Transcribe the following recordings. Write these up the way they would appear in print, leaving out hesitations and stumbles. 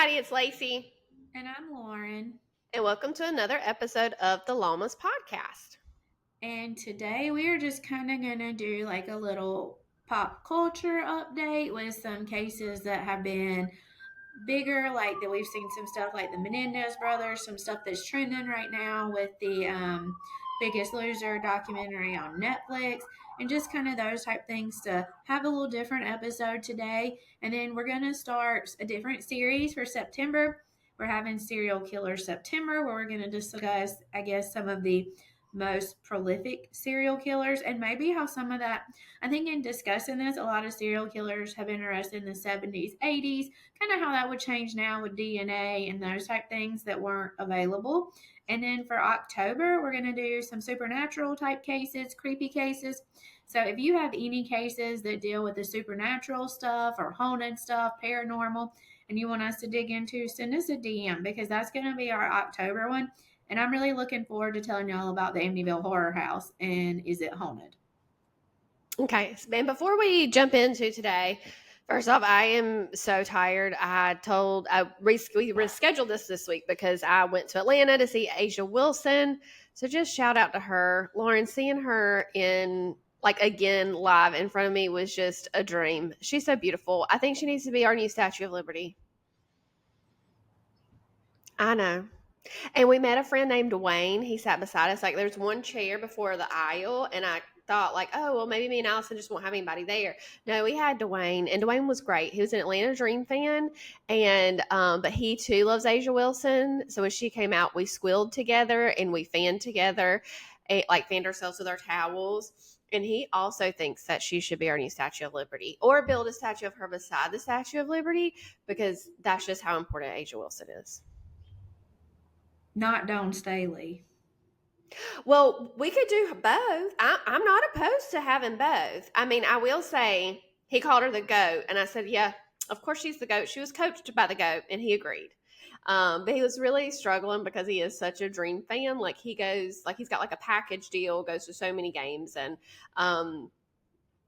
everybody, it's Lacey. And I'm Lauren. And welcome to another episode of the Lawmas Podcast. And today we are just kind of going to do like a little pop culture update with some cases that have been bigger, like that we've seen some stuff like the Menendez brothers, some stuff that's trending right now with the Biggest Loser documentary on Netflix, and just kind of those type things to have a little different episode today. And then we're going to start a different series for September. We're having Serial Killer September, where we're going to discuss, I guess, some of the most prolific serial killers and maybe how some of that, I think in discussing this, a lot of serial killers have been arrested in the 70s, 80s, kind of how that would change now with DNA and those type things that weren't available. And then for October, we're going to do some supernatural type cases, creepy cases. So if you have any cases that deal with the supernatural stuff or haunted stuff, paranormal, and you want us to dig into, send us a DM because that's going to be our October one. And I'm really looking forward to telling y'all about the Amityville Horror House and is it haunted? Okay, and before we jump into today, first off, I am so tired. We rescheduled this week because I went to Atlanta to see Asia Wilson. So just shout out to her. Lauren, seeing her again live in front of me was just a dream. She's so beautiful. I think she needs to be our new Statue of Liberty. I know. And we met a friend named Wayne. He sat beside us. Like, there's one chair before the aisle, and I thought, like, oh, well, maybe me and Allison just won't have anybody there. No, we had Dwayne, and Dwayne was great. He was an Atlanta Dream fan, and but he too loves Asia Wilson. So when she came out, we squilled together and we fanned together, fanned ourselves with our towels. And he also thinks that she should be our new Statue of Liberty, or build a statue of her beside the Statue of Liberty, because that's just how important Asia Wilson is. Not Dawn Staley. Well, we could do both. I'm not opposed to having both. I mean, I will say he called her the GOAT, and I said, yeah, of course she's the GOAT. She was coached by the GOAT, and he agreed. But he was really struggling because he is such a Dream fan. Like, he's got like a package deal, goes to so many games, and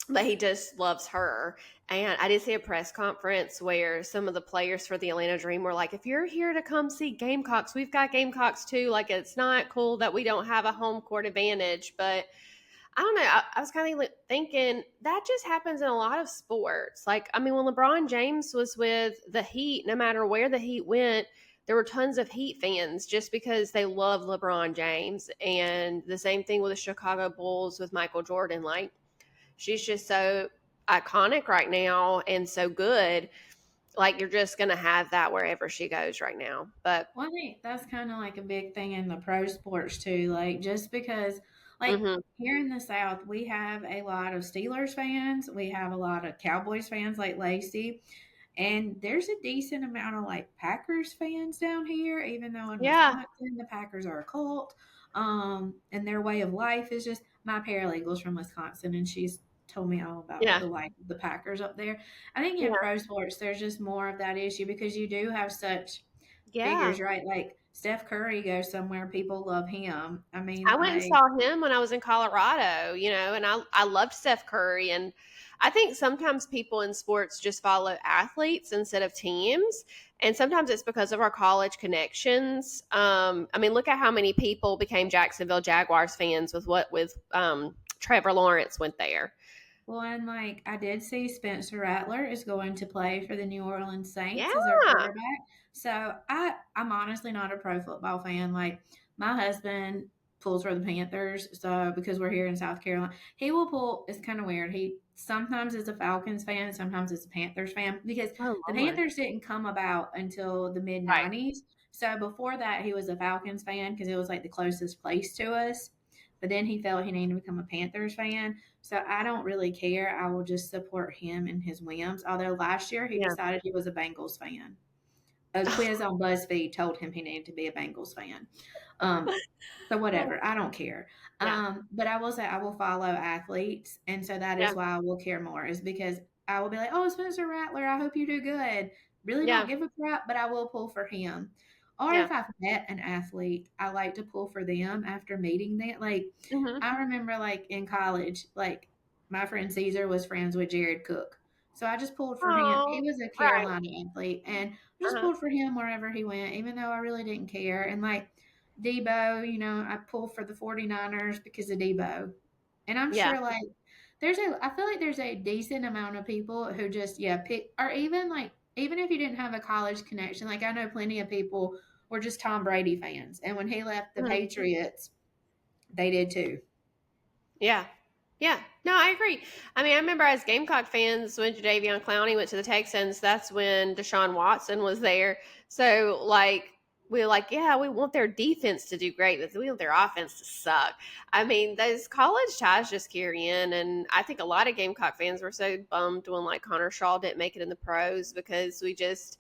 but he just loves her. And I did see a press conference where some of the players for the Atlanta Dream were like, if you're here to come see Gamecocks, we've got Gamecocks too. Like, it's not cool that we don't have a home court advantage. But I don't know. I was kind of thinking that just happens in a lot of sports. Like, I mean, when LeBron James was with the Heat, no matter where the Heat went, there were tons of Heat fans just because they love LeBron James. And the same thing with the Chicago Bulls with Michael Jordan. Like, she's just so iconic right now and so good. Like, you're just going to have that wherever she goes right now. But Well, I think that's kind of like a big thing in the pro sports too. Like, just because, like, here in the South, we have a lot of Steelers fans, we have a lot of Cowboys fans like Lacey, and there's a decent amount of like Packers fans down here, even though in Wisconsin, the Packers are a cult. And their way of life is just, my paralegal's from Wisconsin, and she's told me all about the life of the Packers up there. I think in pro sports, there's just more of that issue because you do have such figures, right? Like Steph Curry goes somewhere, people love him. I mean, I went and saw him when I was in Colorado, and I loved Steph Curry. And I think sometimes people in sports just follow athletes instead of teams. And sometimes it's because of our college connections. I mean, look at how many people became Jacksonville Jaguars fans with Trevor Lawrence went there. Well, and like I did see Spencer Rattler is going to play for the New Orleans Saints Yeah. as their quarterback. So I'm honestly not a pro football fan. Like, my husband pulls for the Panthers, so because we're here in South Carolina, he will pull. It's kind of weird. He sometimes is a Falcons fan, sometimes is a Panthers fan because the Panthers didn't come about until the mid 90s. So before that, he was a Falcons fan because it was like the closest place to us. But then he felt he needed to become a Panthers fan. So I don't really care. I will just support him and his whims. Although last year he decided he was a Bengals fan. A quiz on BuzzFeed told him he needed to be a Bengals fan. So whatever. I don't care. But I will say I will follow athletes. And so that is why I will care more, is because I will be like, oh, Spencer Rattler, I hope you do good. Really don't give a crap, but I will pull for him. Or if I've met an athlete, I like to pull for them after meeting them. Like, I remember, like, in college, like, my friend Caesar was friends with Jared Cook. So I just pulled for him. He Oh, was a right. Carolina athlete, and just Uh-huh. pulled for him wherever he went, even though I really didn't care. And like Debo, I pulled for the 49ers because of Debo. And I'm Yeah. sure like I feel like there's a decent amount of people who just, yeah, pick, or even like, even if you didn't have a college connection, like I know plenty of people were just Tom Brady fans. And when he left the Mhm. Patriots, they did too. Yeah. Yeah. No, I agree. I mean, I remember as Gamecock fans when Jadeveon Clowney went to the Texans, that's when Deshaun Watson was there. So, like, we were like, yeah, we want their defense to do great, but we want their offense to suck. I mean, those college ties just carry in. And I think a lot of Gamecock fans were so bummed when, like, Connor Shaw didn't make it in the pros because we just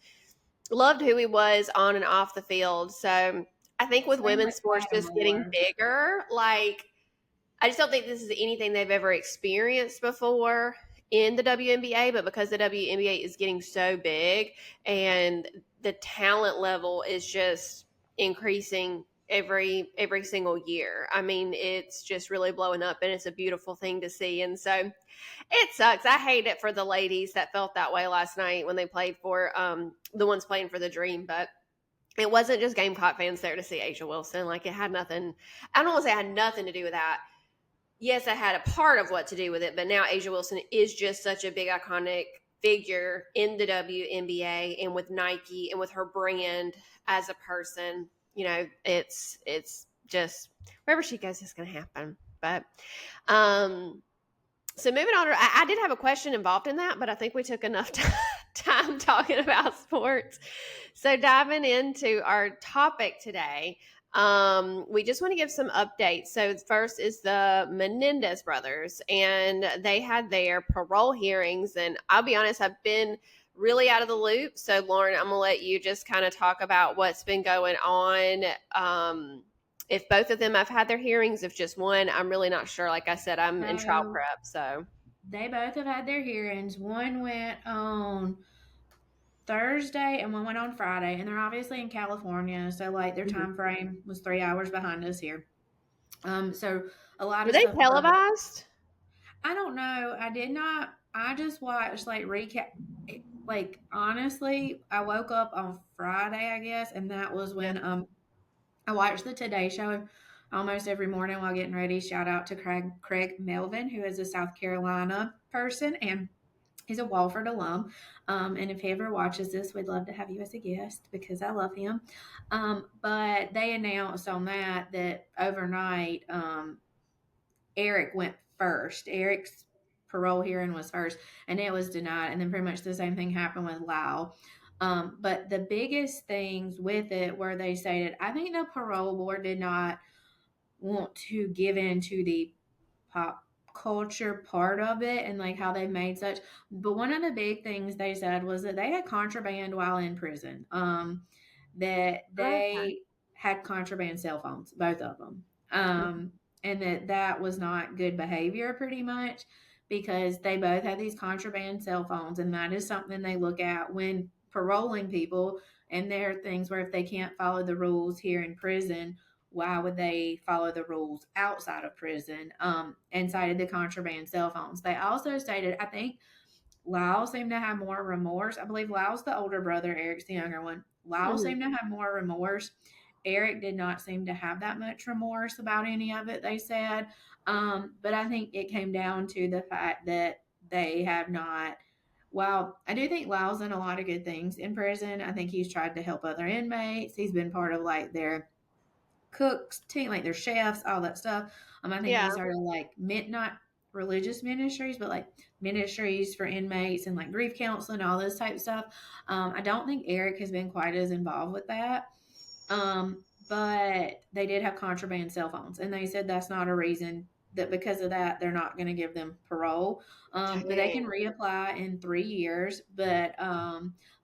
loved who he was on and off the field. So, I think with Same with women's sports just getting Lattimore. bigger, like, I just don't think this is anything they've ever experienced before in the WNBA, but because the WNBA is getting so big and the talent level is just increasing every single year. I mean, it's just really blowing up and it's a beautiful thing to see. And so it sucks. I hate it for the ladies that felt that way last night when they played for the ones playing for the Dream, but it wasn't just Gamecock fans there to see Asia Wilson. Like it had nothing I don't want to say it had nothing to do with that. Yes, I had a part of what to do with it, but now Asia Wilson is just such a big iconic figure in the WNBA and with Nike and with her brand as a person. It's just wherever she goes, it's going to happen. But um, so moving on, I did have a question involved in that, but I think we took enough time talking about sports. So diving into our topic today, we just want to give some updates. So first is the Menendez brothers, and they had their parole hearings. And I'll be honest, I've been really out of the loop. So Lauren, I'm gonna let you just kind of talk about what's been going on. If both of them have had their hearings, if just one, I'm really not sure. Like I said, I'm in trial So prep, so they both have had their hearings. One went on Thursday and one went on Friday, and they're obviously in California, so like their Mhm. time frame was 3 hours behind us here. So a lot Were of they stuff occurred. televised? I don't know. I did not. I just watched like recap. Like honestly, I woke up on Friday, I guess, and that was Yeah. when I watched the Today Show almost every morning while getting ready. Shout out to Craig Melvin, who is a South Carolina person, and he's a Walford alum. And if he ever watches this, we'd love to have you as a guest because I love him. But they announced on that overnight, Eric went first. Eric's parole hearing was first, and it was denied. And then pretty much the same thing happened with Lyle. But the biggest things with it were they stated, I think the parole board did not want to give in to the pop culture part of it and like how they made such. But one of the big things they said was that they had contraband while in prison. That Okay. they had contraband cell phones, both of them. Mhm. And that was not good behavior pretty much because they both had these contraband cell phones, and that is something they look at when paroling people. And there are things where if they can't follow the rules here in prison, why would they follow the rules outside of prison? And cited the contraband cell phones. They also stated, I think Lyle seemed to have more remorse. I believe Lyle's the older brother, Eric's the younger one. Lyle Mhm. seemed to have more remorse. Eric did not seem to have that much remorse about any of it, they said. But I think it came down to the fact that they have not. Well, I do think Lyle's done a lot of good things in prison. I think he's tried to help other inmates. He's been part of like their cooks team, like their chefs, all that stuff. I think Yeah. he started like not religious ministries, but like ministries for inmates and like grief counseling, all this type of stuff. I don't think Eric has been quite as involved with that. But they did have contraband cell phones, and they said that's not a reason that because of that they're not going to give them parole. But they can Dang. reapply in 3 years. But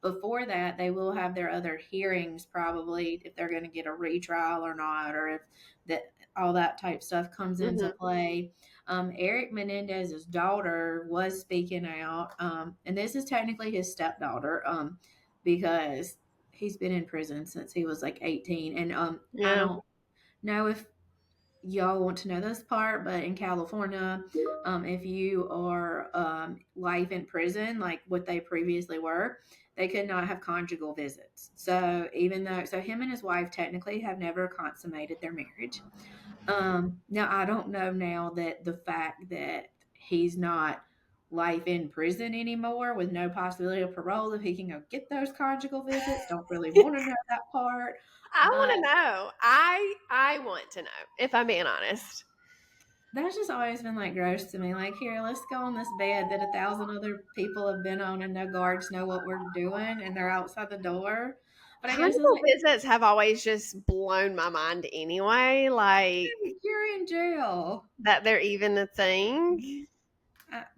before that, they will have their other hearings probably if they're going to get a retrial or not, or if that all that type stuff comes into Mhm. play. Eric Menendez's daughter was speaking out, and this is technically his stepdaughter, because he's been in prison since he was like 18, and I Yeah. don't know if y'all want to know this part, but in California, if you are life in prison, like what they previously were, they could not have conjugal visits. So even though, so him and his wife technically have never consummated their marriage. Now I don't know now that the fact that he's not life in prison anymore with no possibility of parole, if he can go get those conjugal visits. Don't really want to know that part, I want but to know. I want to know, if I'm being honest. that's just always been like gross to me. Like, here, let's go on this bed that 1,000 other people have been on and no guards know what we're doing and they're outside the door. But I guess it's Conjugal like, visits have always just blown my mind anyway, like you're in jail. that they're even a thing.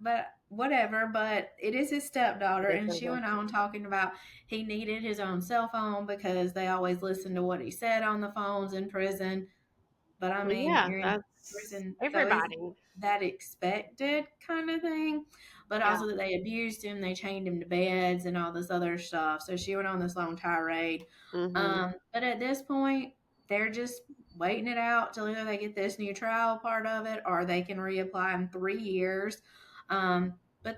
But whatever. But it is his stepdaughter, It's and so she good. went on talking about he needed his own cell phone because they always listened to what he said on the phones in prison. But I mean, Yeah, you're in that's prison, so is everybody. that expected kind of thing? But Yeah. also that they abused him, they chained him to beds and all this other stuff. So she went on this long tirade. Mhm. But at this point, they're just waiting it out till either they get this new trial part of it or they can reapply in 3 years. But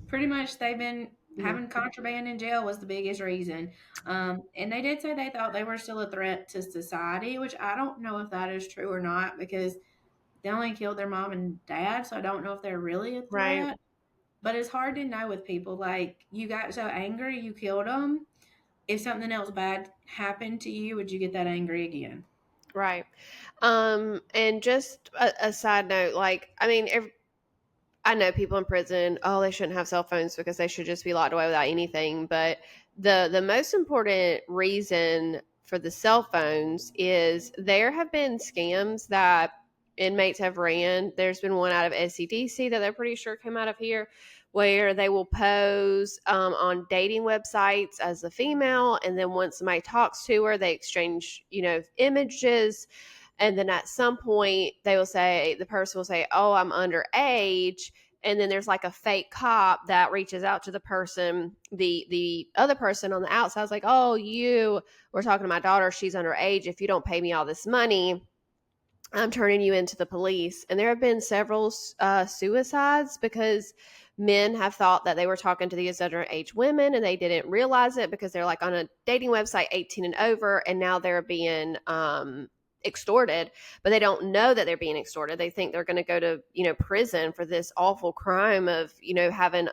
pretty much they've been Yeah. having contraband in jail was the biggest reason. And they did say they thought they were still a threat to society, which I don't know if that is true or not because they only killed their mom and dad. So I don't know if they're really a Right. threat. But it's hard to know with people. Like, you got so angry, you killed them. If something else bad happened to you, would you get that angry again? Right. And just a side note, like, I mean, I know people in prison, oh, they shouldn't have cell phones because they should just be locked away without anything. But the most important reason for the cell phones is there have been scams that inmates have ran. There's been one out of SCDC that they're pretty sure came out of here, where they will pose on dating websites as a female, and then once somebody talks to her, they exchange, images, and then at some point the person will say, oh, I'm underage, and then there's like a fake cop that reaches out to the person, the other person on the outside is like, oh, you were talking to my daughter, she's underage, if you don't pay me all this money, I'm turning you into the police. And there have been several suicides because men have thought that they were talking to these underage women and they didn't realize it because they're like on a dating website 18 and over, and now they're being extorted, but they don't know that they're being extorted. They think they're going to go to prison for this awful crime of having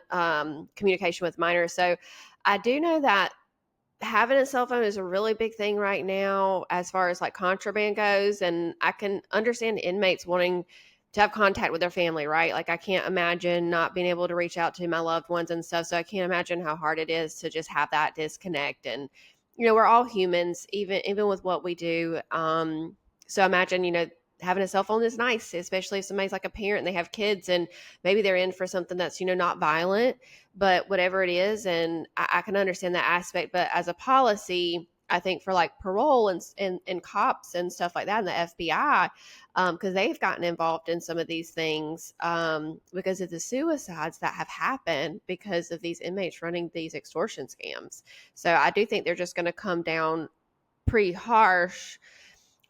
communication with minors. So I do know that having a cell phone is a really big thing right now as far as like contraband goes, and I can understand inmates wanting to have contact with their family, right? Like, I can't imagine not being able to reach out to my loved ones and stuff, so I can't imagine how hard it is to just have that disconnect. And we're all humans, even with what we do. So imagine, having a cell phone is nice, especially if somebody's like a parent and they have kids and maybe they're in for something that's not violent, but whatever it is. And I can understand that aspect. But as a policy, I think for like parole and cops and stuff like that, and the FBI, because they've gotten involved in some of these things because of the suicides that have happened because of these inmates running these extortion scams. So I do think they're just going to come down pretty harsh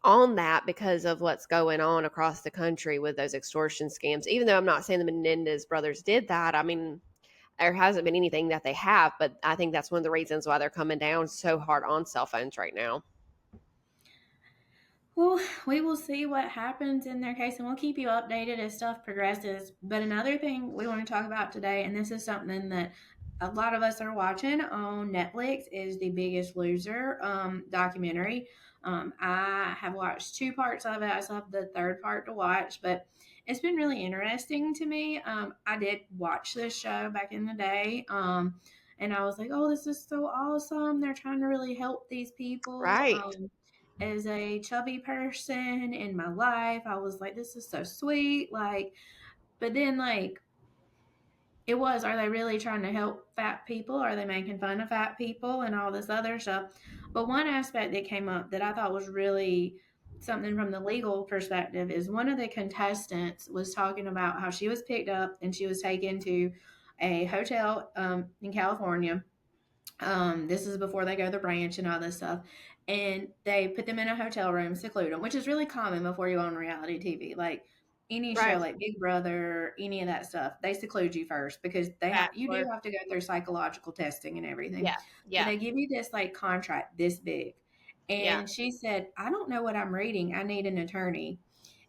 on that because of what's going on across the country with those extortion scams. Even though I'm not saying the Menendez brothers did that, I mean, there hasn't been anything that they have, but I think that's one of the reasons why they're coming down so hard on cell phones right now. Well, we will see what happens in their case and we'll keep you updated as stuff progresses. But another thing we want to talk about today, and this is something that a lot of us are watching on Netflix, is The Biggest Loser documentary. I have watched 2 parts of it. I still have the third part to watch, but it's been really interesting to me. I did watch this show back in the day. And I was like, oh, this is so awesome. They're trying to really help these people. Right. As a chubby person in my life, I was like, this is so sweet. Like, but then, like, are they really trying to help fat people? Are they making fun of fat people and all this other stuff? But one aspect that came up that I thought was really something from the legal perspective is one of the contestants was talking about how she was picked up and she was taken to a hotel in California. This is before they go to the branch and all this stuff. And they put them in a hotel room, seclude them, which is really common before you go on reality TV. Like any show, Right. like Big Brother, any of that stuff, they seclude you first because you do Bachelor. have to go through psychological testing and everything. Yeah. But Yeah. they give you this like contract this big. Yeah. And she said, I don't know what I'm reading. I need an attorney.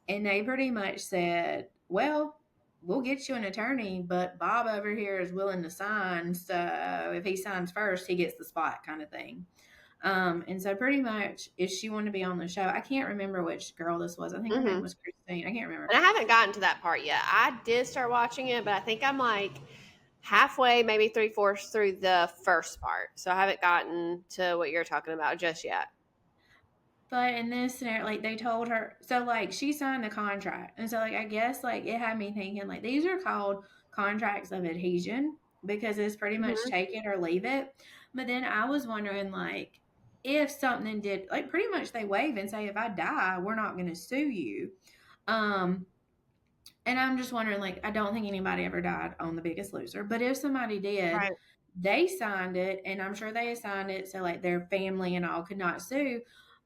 And they pretty much said, well, we'll get you an attorney, but Bob over here is willing to sign. So if he signs first, he gets the spot kind of thing. And so pretty much if she wanted to be on the show, I can't remember which girl this was. I think her name Hmm. was Christine. I can't remember. And I haven't gotten to that part yet. I did start watching it, but I think I'm like halfway, maybe 3/4 through the first part. So I haven't gotten to what you're talking about just yet. But in this scenario, like they told her, so like she signed the contract. And so like I guess like it had me thinking like these are called contracts of adhesion because it's pretty much Hmm. take it or leave it. But then I was wondering like if something did like pretty much they waive and say if I die, we're not gonna sue you. Um and I'm just wondering like I don't think anybody ever died on The Biggest Loser. But if somebody did, Right. they signed it, and I'm sure they signed it so like their family and all could not sue.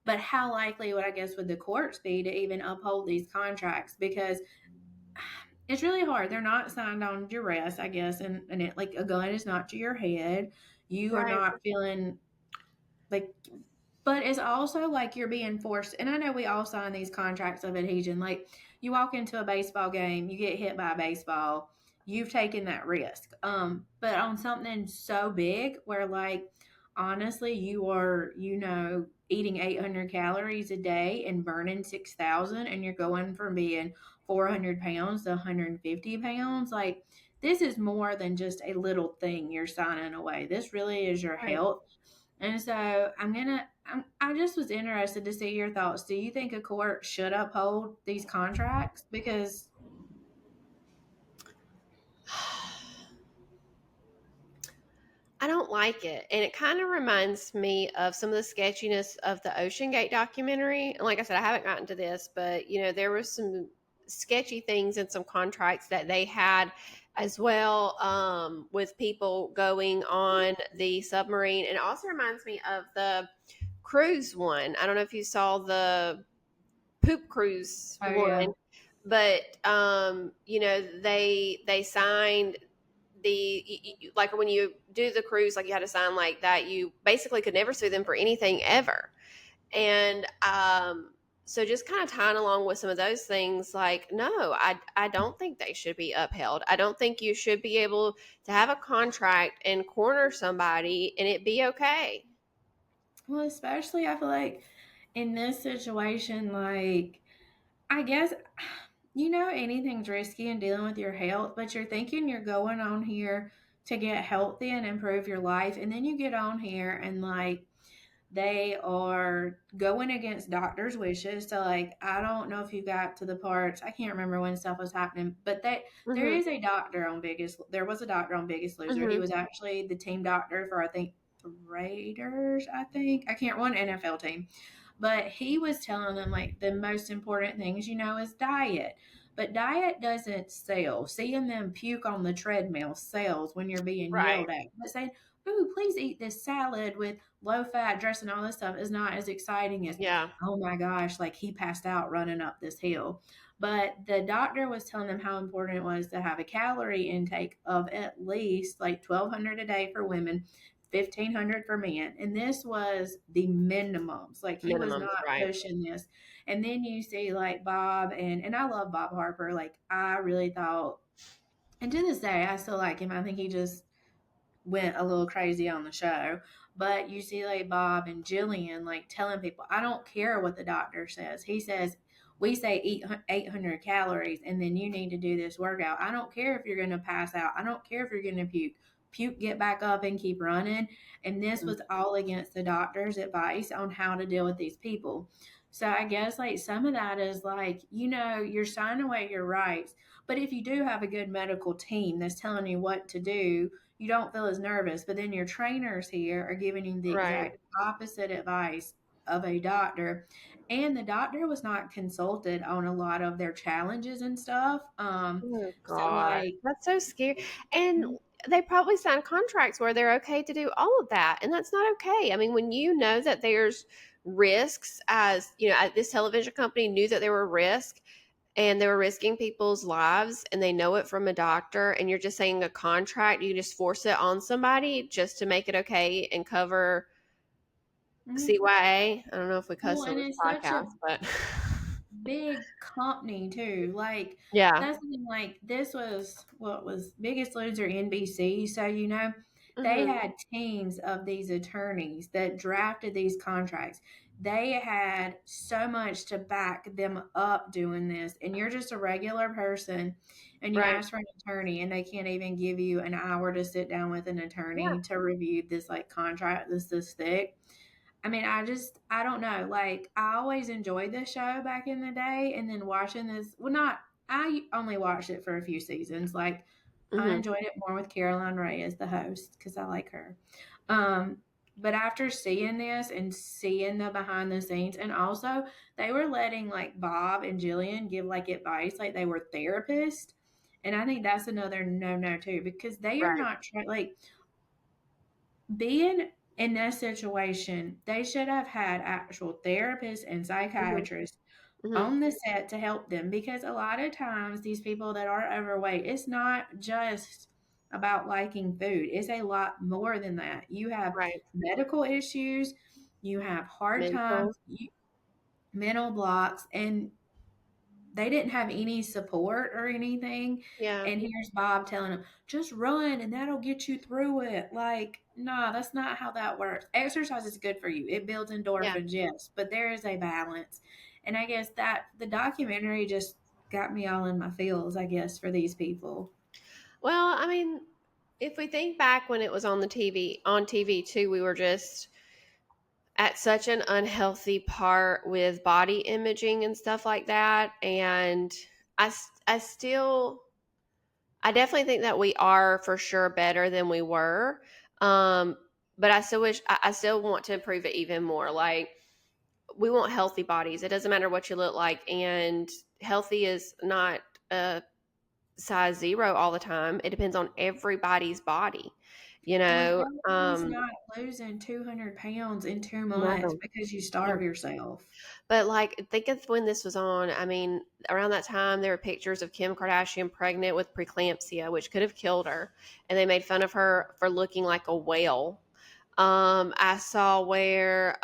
But how likely would I guess would the courts be to even uphold these contracts? Because it's really hard. They're not signed on duress, I guess, and it like a gun is not to your head. You are Right. not feeling like but it's also like you're being forced. And I know we all sign these contracts of adhesion. Like you walk into a baseball game, you get hit by a baseball, you've taken that risk. But on something so big where like honestly you are, eating 800 calories a day and burning 6,000 and you're going from being 400 pounds to 150 pounds, like this is more than just a little thing you're signing away. This really is your Right. health. And so I just was interested to see your thoughts. Do you think a court should uphold these contracts? Because I don't like it. And it kind of reminds me of some of the sketchiness of the Ocean Gate documentary. And like I said, I haven't gotten to this, but there was some sketchy things and some contracts that they had as well, with people going on the submarine. And it also reminds me of the cruise one. I don't know if you saw the poop cruise oh yeah, one, but they signed like when you do the cruise, like you had to sign like that, you basically could never sue them for anything ever. And so just kind of tying along with some of those things, like no, I don't think they should be upheld. I don't think you should be able to have a contract and corner somebody and it be okay. well, especially I feel like in this situation, like I guess anything's risky in dealing with your health, but you're thinking you're going on here to get healthy and improve your life, and then you get on here and like they are going against doctors' wishes. So, like, I don't know if you got to the parts. I can't remember when stuff was happening, but there Hmm. is a doctor on Biggest. There was a doctor on Biggest Loser. He Hmm. was actually the team doctor for I think the Raiders. I think I can't one NFL team, but he was telling them like the most important things is diet. But diet doesn't sell. Seeing them puke on the treadmill sells when you're being Right. yelled at. But saying, "Ooh, please eat this salad with low fat dressing," all this stuff is not as exciting as, Yeah. oh my gosh, like he passed out running up this hill. But the doctor was telling them how important it was to have a calorie intake of at least like 1,200 a day for women, 1,500 for men. And this was the minimums. Like he was Minimums. not Right. pushing this. And then you see like Bob and I love Bob Harper. Like I really thought, and to this day I still like him. I think he just went a little crazy on the show. But you see like Bob and Jillian like telling people, I don't care what the doctor says. He says, we say eat 800 calories and then you need to do this workout. I don't care if you're going to pass out. I don't care if you're going to puke. Puke, get back up and keep running. And this was all against the doctor's advice on how to deal with these people. So I guess like some of that is like, you're signing away your rights. But if you do have a good medical team that's telling you what to do, you don't feel as nervous. But then your trainers here are giving you the Right. exact opposite advice of a doctor. And the doctor was not consulted on a lot of their challenges and stuff. Oh So God, like that's so scary. And they probably signed contracts where they're okay to do all of that, and that's not okay. I mean, when you know that there's risks, as you know, this television company knew that there were risks and they were risking people's lives, and they know it from a doctor, and you're just saying a contract, you just force it on somebody just to make it okay and cover CYA. I don't know if we Well, cuss on and this it's such a podcast, but big company too. Like yeah. that's the thing. Like this was what was Biggest Loser NBC. So they Hmm. had teams of these attorneys that drafted these contracts. They had so much to back them up doing this, and you're just a regular person, and you Right. ask for an attorney, and they can't even give you an hour to sit down with an Yeah. attorney to review this like contract this thick. I mean, I don't know. Like, I always enjoyed this show back in the day, and then watching this, well, not, I only watched it for a few seasons. Like, I Hmm. enjoyed it more with Caroline Ray as the host because I like her. Um, but after seeing this and seeing the behind the scenes, and also they were letting like Bob and Jillian give like advice, like they were therapists. And I think that's another no too, because they are Right. not like being in this situation, they should have had actual therapists and Hmm. psychiatrists Hmm. on the set to help them, because a lot of times these people that are overweight, it's not just about liking food. It's a lot more than that. You have Right. medical issues, you have hard Mental. times, mental blocks, and they didn't have any support or anything. Yeah. And here's Bob telling them, just run and that'll get you through it. Like, no, that's not how that works. Exercise is good for you, it builds Yeah. endorphins, yes, but there is a balance. And I guess that the documentary just got me all in my feels, I guess, for these people. Well, I mean, if we think back when it was on TV too, we were just at such an unhealthy part with body imaging and stuff like that. And I still, I definitely think that we are for sure better than we were. Um, but I still wish, I still want to improve it even more. Like, we want healthy bodies. It doesn't matter what you look like. And healthy is not a size 0 all the time. It depends on everybody's body, you Well, know. healthy is not losing 200 pounds in 2 months No, because you no. starve yourself. But like, think of when this was on. I mean, around that time, there were pictures of Kim Kardashian pregnant with preeclampsia, which could have killed her, and they made fun of her for looking like a whale. I saw where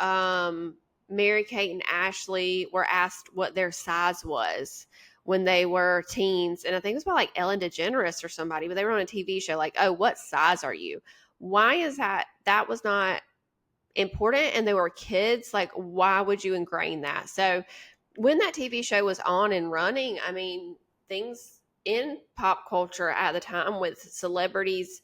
Mary Kate and Ashley were asked what their size was when they were teens, and I think it was by like Ellen DeGeneres or somebody, but they were on a TV show like, "Oh, what size are you?" Why is that? That was not important, and they were kids. Like, why would you ingrain that? So when that TV show was on and running, I mean, things in pop culture at the time with celebrities,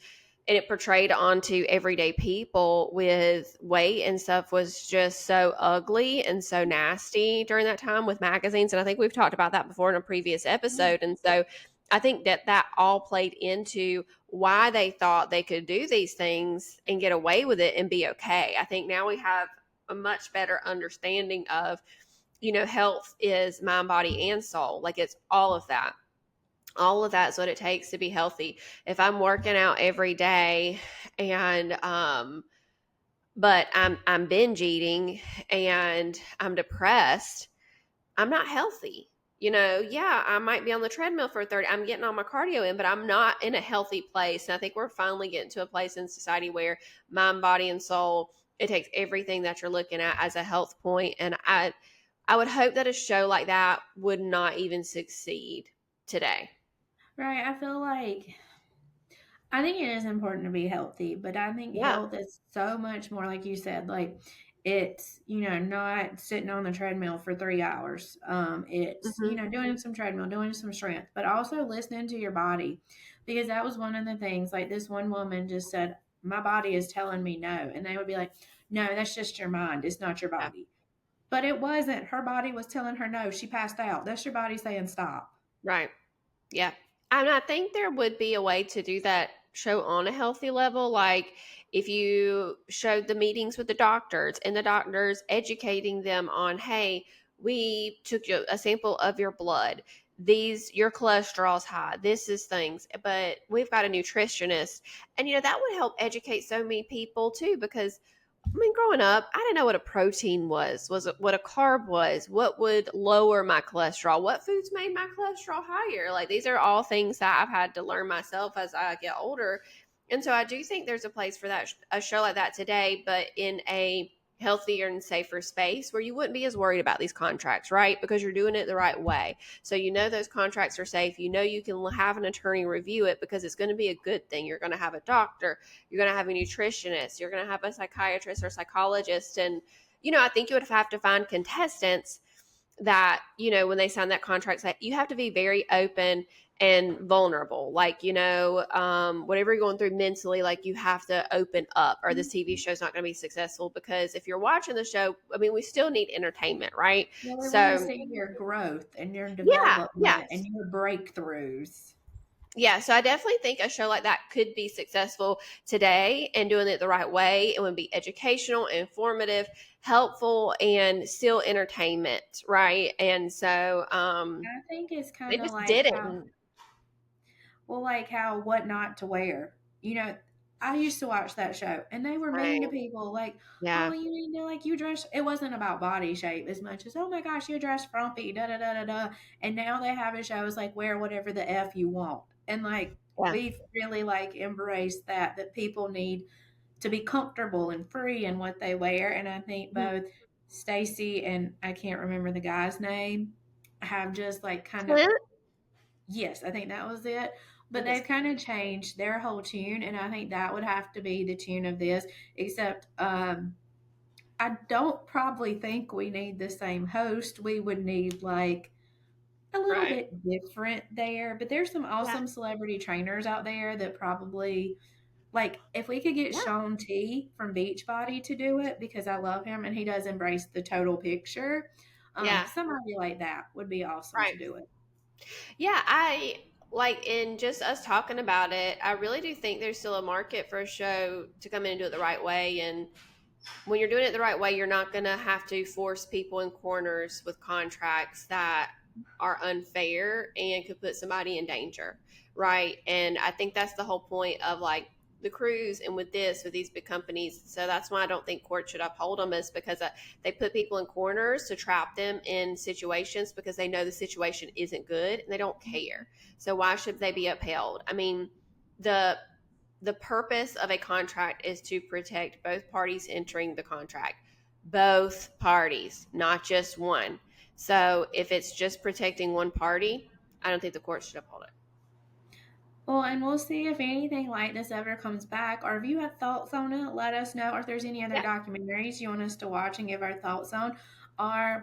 and it portrayed onto everyday people with weight and stuff, was just so ugly and so nasty during that time with magazines. And I think we've talked about that before in a previous episode. And so I think that that all played into why they thought they could do these things and get away with it and be okay. I think now we have a much better understanding of, you know, health is mind, body, and soul. Like, it's all of that. All of that's what it takes to be healthy. If I'm working out every day and but I'm binge eating and I'm depressed, I'm not healthy. You know, yeah, I might be on the treadmill for 30. I'm getting all my cardio in, but I'm not in a healthy place. And I think we're finally getting to a place in society where mind, body, and soul, it takes everything that you're looking at as a health point. And I would hope that a show like that would not even succeed today. Right. I think it is important to be healthy, but I think Yeah. health is so much more, like you said, like it's, not sitting on the treadmill for 3 hours. It's, Hmm. doing some treadmill, doing some strength, but also listening to your body, because that was one of the things, like this one woman just said, my body is telling me no. And they would be like, no, that's just your mind. It's not your Yeah. body. But it wasn't. Her body was telling her no. She passed out. That's your body saying stop. Right. Yeah. And I think there would be a way to do that show on a healthy level. Like, if you showed the meetings with the doctors and the doctors educating them on, hey, we took a sample of your blood. your cholesterol's high, this is things, but we've got a nutritionist. And that would help educate so many people too, because I mean, growing up, I didn't know what a protein was what a carb was, what would lower my cholesterol, what foods made my cholesterol higher. Like, these are all things that I've had to learn myself as I get older. And so I do think there's a place for that, a show like that today, but in a healthier and safer space where you wouldn't be as worried about these contracts, right? Because you're doing it the right way. So those contracts are safe. You can have an attorney review it because it's going to be a good thing. You're going to have a doctor, you're going to have a nutritionist, you're going to have a psychiatrist or psychologist. And I think you would have to find contestants that when they sign that contract, you have to be very open and vulnerable, like whatever you're going through mentally, like you have to open up, or this TV show is not going to be successful. Because if you're watching the show, I mean, we still need entertainment, right? Well, we want to So see your growth and your yeah, development and yes, your breakthroughs. yeah. So I definitely think a show like that could be successful today, and doing it the right way. It would be educational, informative, helpful, and still entertainment, right? And so I think it's they kind of just like did it. how, well, like how What Not to Wear. I used to watch that show and they were Right. mean to people like, oh, Yeah. you need to, like, you dress. It wasn't about body shape as much as, oh my gosh, you dress frumpy, da da da da da. And now they have a show, it's like, wear whatever the F you want. And like, Yeah. we've really like embraced that people need to be comfortable and free in what they wear. And I think Mhm. both Stacy and I can't remember the guy's name have just like kind of, Clint? yes, I think that was it. I But think it's they've kind of changed their whole tune, and I think that would have to be the tune of this. Except, I don't probably think we need the same host. We would need like a little right. bit different there. But there's some Yeah. awesome celebrity trainers out there that probably, like, if we could get Yeah. Sean T from Beachbody to do it, because I love him and he does embrace the total picture. Yeah. Somebody like that would be awesome Right. to do it. Yeah. I like, in just us talking about it, I really do think there's still a market for a show to come in and do it the right way. And when you're doing it the right way, you're not going to have to force people in corners with contracts that are unfair and could put somebody in danger, right? And I think that's the whole point of like the cruise, and with these big companies. So that's why I don't think court should uphold them, is because they put people in corners to trap them in situations because they know the situation isn't good and they don't care. So why should they be upheld? I mean, the the purpose of a contract is to protect both parties entering the contract. Both parties, not just one. So if it's just protecting one party, I don't think the court should uphold it. Well, and we'll see if anything like this ever comes back, or if you have thoughts on it, let us know. Or if there's any other Yeah, documentaries you want us to watch and give our thoughts on,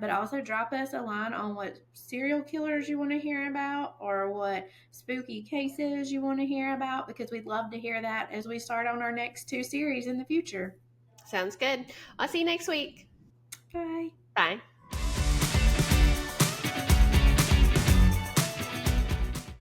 but also drop us a line on what serial killers you want to hear about, or what spooky cases you want to hear about, because we'd love to hear that as we start on our next two series in the future. sounds good. I'll see you next week. Bye. Bye.